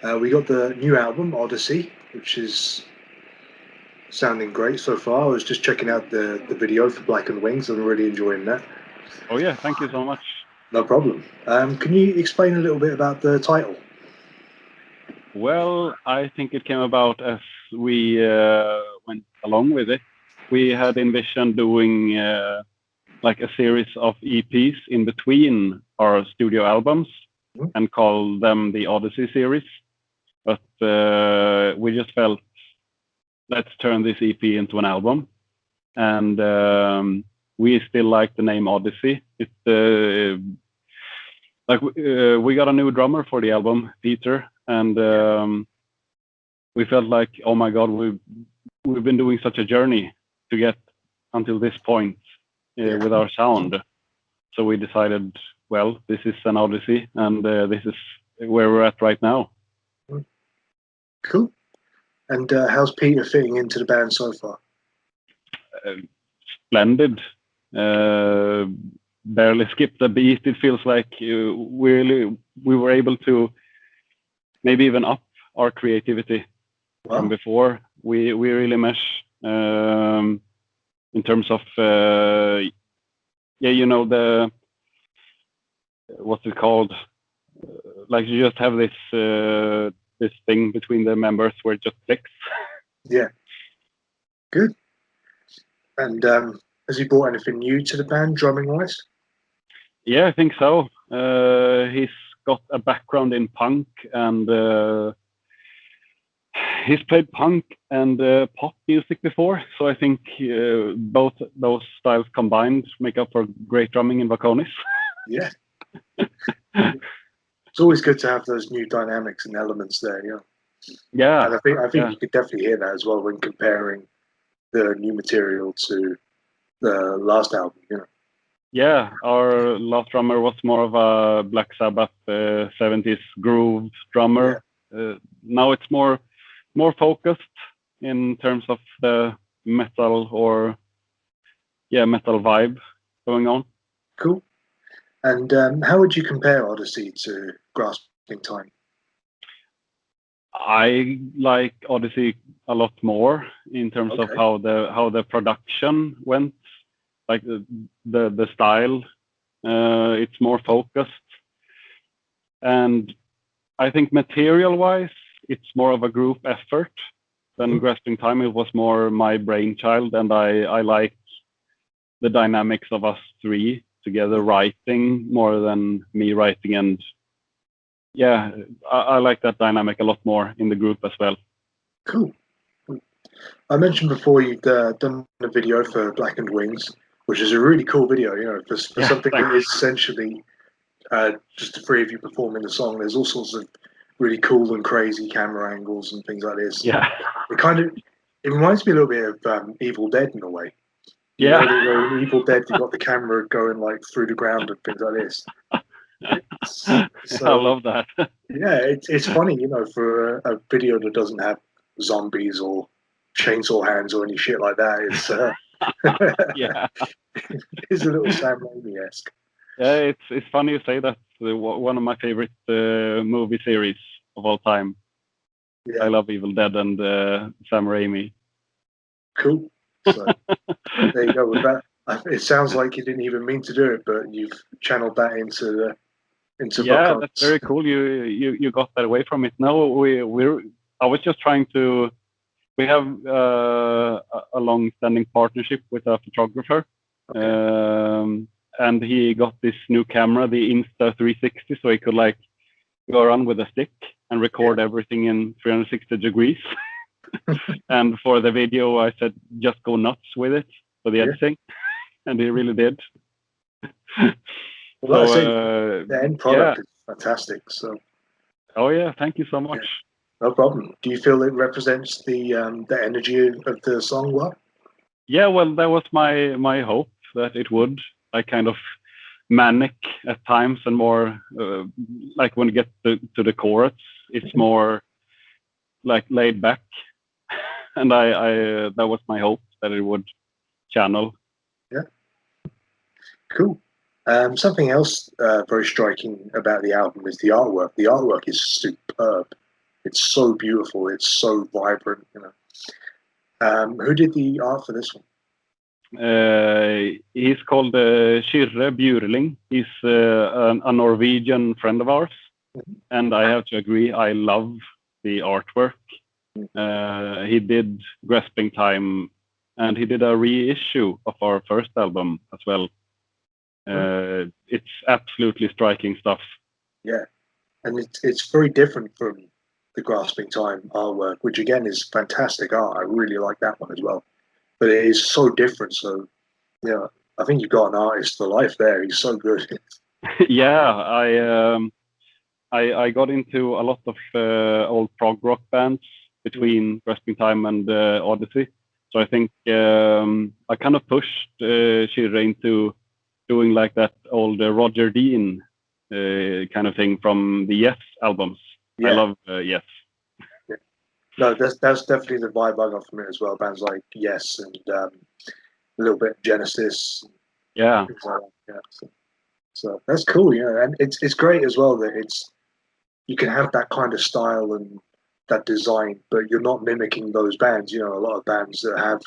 We got the new album, Odyssey, which is sounding great so far. I was just checking out the video for Blackened Wings. I'm really enjoying that. Oh yeah, thank you so much. No problem. Can you explain a little bit about the title? Well, I think it came about as we went along with it. We had envisioned doing like a series of EPs in between our studio albums and call them the Odyssey series. But we just felt, let's turn this EP into an album. And we still like the name Odyssey. It's like we got a new drummer for the album, Peter, and we felt like, oh my God, we've been doing such a journey to get until this point with our sound. So we decided, well, this is an Odyssey, and this is where we're at right now. Cool. And how's Peter fitting into the band so far? Splendid. Barely skipped a beat. It feels like we were able to maybe even up our creativity from before. We really mesh in terms of the what's it called? Like you just have this this thing between the members where it just clicks. Yeah. Good. And has he brought anything new to the band, drumming wise? Yeah, I think so. He's got a background in punk, and he's played punk and pop music before. So I think both those styles combined make up for great drumming in Vokonis. Yeah. It's always good to have those new dynamics and elements there, yeah. Yeah. And I think you could definitely hear that as well when comparing the new material to the last album, you know. Yeah, our last drummer was more of a Black Sabbath 70s groove drummer. Yeah. Now it's more focused in terms of the metal metal vibe going on. Cool. And how would you compare Odyssey to Grasping Time? I like Odyssey a lot more in terms of how the production went, like the style. It's more focused, and I think material-wise, it's more of a group effort than Grasping Time. It was more my brainchild, and I like the dynamics of us three together writing more than me writing. And yeah, I like that dynamic a lot more in the group as well. Cool. I mentioned before you've done a video for Blackened Wings, which is a really cool video, you know, for something that is essentially just the three of you performing the song. There's all sorts of really cool and crazy camera angles and things like this. Yeah. It reminds me a little bit of Evil Dead in a way. Yeah. You know, in Evil Dead, you've got the camera going like through the ground and things like this. So, I love that. Yeah, it's funny, you know, for a video that doesn't have zombies or chainsaw hands or any shit like that. It's yeah, it's a little Sam Raimi-esque. Yeah, it's funny you say that. One of my favorite movie series of all time. Yeah. I love Evil Dead and Sam Raimi. Cool. So there you go with that. It sounds like you didn't even mean to do it, but you've channeled that into yeah, that's very cool. You got that away from it. No, I was just trying to. We have a long-standing partnership with a photographer, and he got this new camera, the Insta360, so he could like go around with a stick and record everything in 360 degrees. And for the video, I said, just go nuts with it for the editing. And he really did. Well, so, the end product is fantastic. So. Oh yeah, thank you so much. Yeah, no problem. Do you feel it represents the energy of the song well? Yeah, well, that was my hope that it would. Like kind of manic at times, and more like when you get to the chorus, it's more like laid back. And I that was my hope that it would channel. Yeah. Cool. Something else very striking about the album is the artwork. The artwork is superb. It's so beautiful. It's so vibrant. Who did the art for this one? He's called Kyrre Bjurling. He's a Norwegian friend of ours, and I have to agree, I love the artwork. He did Grasping Time, and he did a reissue of our first album as well. It's absolutely striking stuff. Yeah, and it's very different from the Grasping Time artwork, which again is fantastic art. I really like that one as well. But it is so different. So, yeah, I think you've got an artist for life there. He's so good. Yeah, I got into a lot of old prog rock bands between Grasping Time and Odyssey. So I think I kind of pushed Kyrre into doing like that old Roger Dean kind of thing from the Yes albums. Yeah. I love Yes. Yeah. No, that's definitely the vibe I got from it as well. Bands like Yes and a little bit of Genesis. Yeah. Yeah. So that's cool, yeah, and it's great as well that you can have that kind of style and that design, but you're not mimicking those bands. A lot of bands that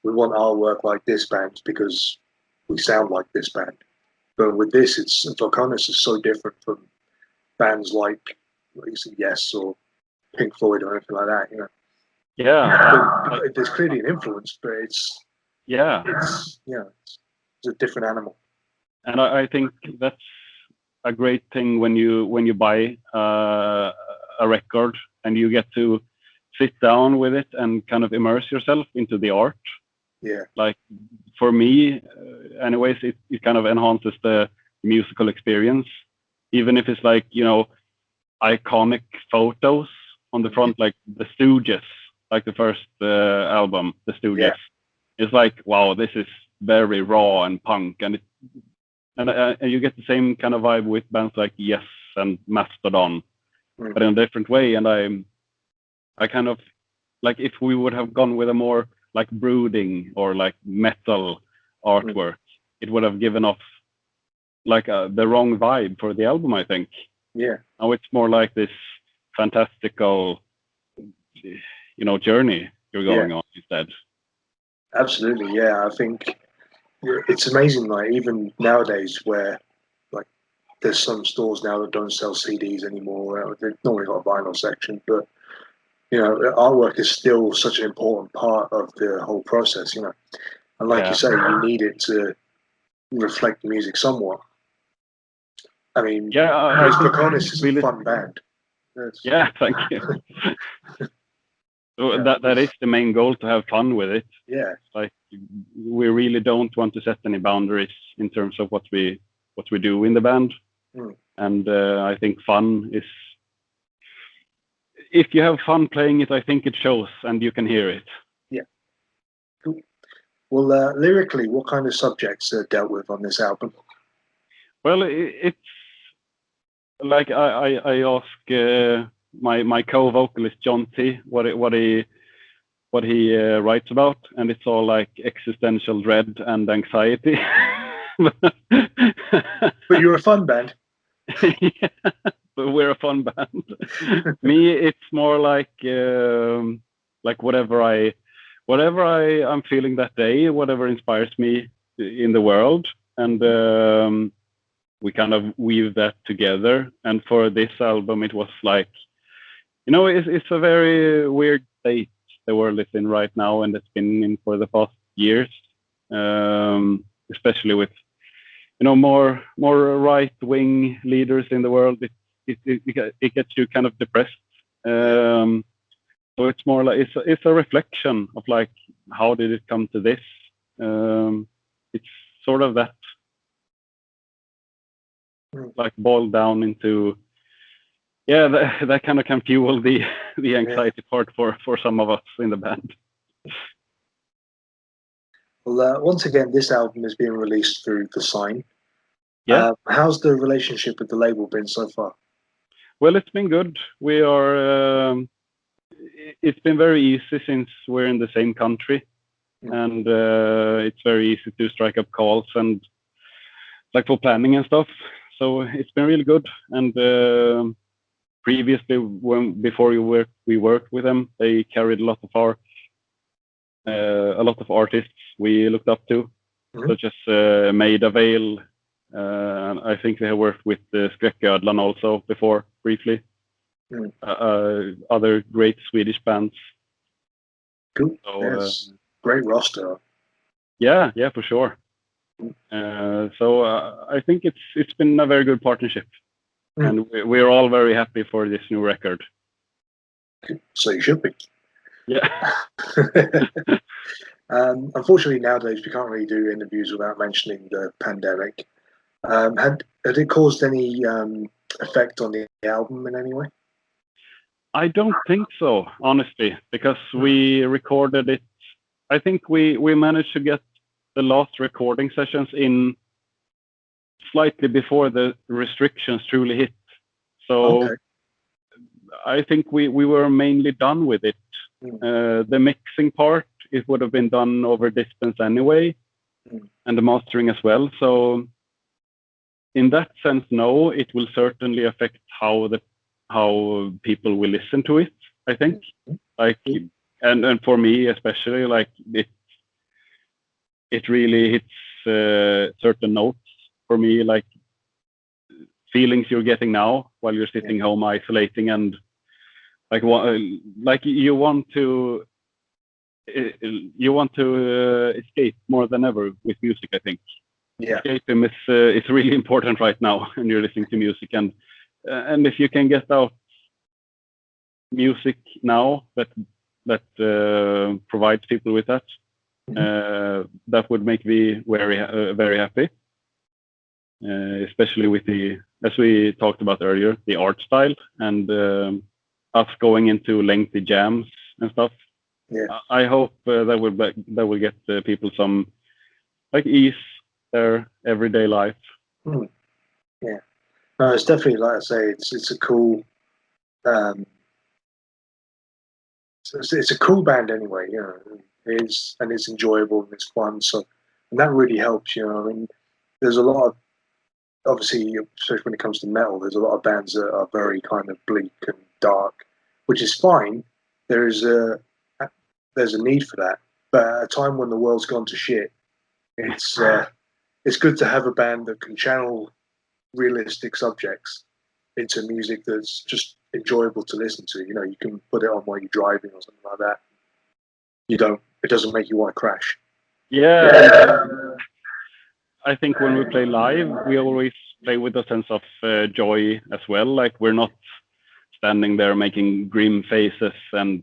we want our work like this band because we sound like this band. But with this, Vokonis is so different from bands like you said, Yes or Pink Floyd or anything like that. Yeah, there's clearly an influence, but it's a different animal. And I think that's a great thing when you buy a record and you get to sit down with it and kind of immerse yourself into the art. Yeah. Like for me, anyways, it kind of enhances the musical experience, even if it's like iconic photos on the front, like the Stooges, like the first album, the Stooges. Yeah. It's like, wow, this is very raw and punk, and you get the same kind of vibe with bands like Yes and Mastodon, but in a different way. And I kind of like, if we would have gone with a more like brooding or like metal artwork, it would have given off like the wrong vibe for the album, I think. Yeah. Now it's more like this fantastical, journey you're going on instead. Absolutely, yeah. I think it's amazing, like even nowadays where like there's some stores now that don't sell CDs anymore. They've normally got a vinyl section, but artwork is still such an important part of the whole process, and like you say, you need it to reflect the music somewhat. I mean, Vokonis is a fun band. Yeah, thank you. So that is the main goal, to have fun with it. Yeah. Like we really don't want to set any boundaries in terms of what we do in the band. And I think fun is, if you have fun playing it, I think it shows and you can hear it. Yeah. Cool. Well, lyrically, what kind of subjects are dealt with on this album? Well, it's like I ask my co-vocalist John T what he writes about, and it's all like existential dread and anxiety. But you're a fun band. Yeah, but we're a fun band. Me, it's more like whatever I'm feeling that day, whatever inspires me in the world, and we kind of weave that together. And for this album, it was like, it's a very weird state the world is in right now, and it's been in for the past years, especially with more right-wing leaders in the world. It gets you kind of depressed. So it's more like it's a reflection of like, how did it come to this? It's sort of that, like boiled down into, that kind of can fuel the anxiety part for some of us in the band. Well, once again, this album is being released through The Sign. Yeah. How's the relationship with the label been so far? Well, it's been good. We are. It's been very easy since we're in the same country, and it's very easy to strike up calls and like for planning and stuff. So it's been really good, and previously, before we worked with them, they carried a lot of artists we looked up to, such as Maida Vale. And I think they have worked with Skräcködlan also before, briefly. Other great Swedish bands. Cool. So, yes. Great roster. Yeah, for sure. So I think it's been a very good partnership, and we're all very happy for this new record. So you should be. Yeah. Unfortunately, nowadays we can't really do interviews without mentioning the pandemic. Had it caused any effect on the album in any way? I don't think so, honestly, because we recorded it. I think we managed to get the last recording sessions in slightly before the restrictions truly hit. So I think we were mainly done with it. The mixing part, it would have been done over distance anyway, and the mastering as well. So in that sense, no, it will certainly affect how people will listen to it, I think. Like, and for me especially, like it really hits certain notes for me, like feelings you're getting now while you're sitting home isolating, and like you want to escape more than ever with music, I think. Escapism is really important right now when you're listening to music, and if you can get out music now that provides people with that, that would make me very happy. Especially with as we talked about earlier, the art style, and us going into lengthy jams and stuff. I hope that will get people some like ease their everyday life. Yeah, no, it's definitely, like I say, it's a cool, it's a cool band anyway. You know, it's enjoyable and it's fun. So, and that really helps. You know, I mean, there's a lot of, obviously, especially when it comes to metal, there's a lot of bands that are very kind of bleak and dark, which is fine. There's a need for that, but at a time when the world's gone to shit, it's good to have a band that can channel realistic subjects into music that's just enjoyable to listen to. You know, you can put it on while you're driving or something like that. It doesn't make you want to crash. I think when we play live, we always play with a sense of joy as well. Like, we're not standing there making grim faces and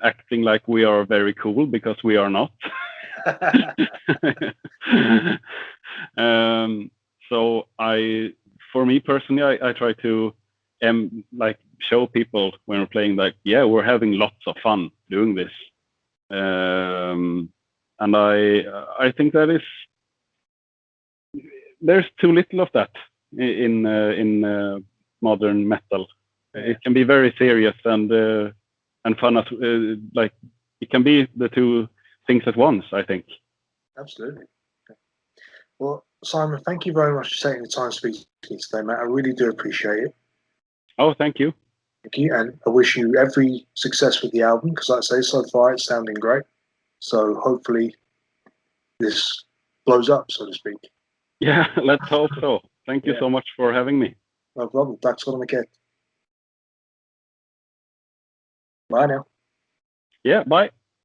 acting like we are very cool, because we are not. So for me personally, I try to like show people when we're playing, like, we're having lots of fun doing this. And I think that there's too little of that in modern metal. It can be very serious and fun as like it can be the two things at once, I think. Absolutely. Well, Simon, thank you very much for taking the time to speak to me today, mate. I really do appreciate it. Oh, thank you. Thank you, and I wish you every success with the album, because, like I say, so far it's sounding great. So hopefully this blows up, so to speak. Yeah, let's hope so. Thank you so much for having me. No problem. Tack så mycket. Bye now. Yeah, bye.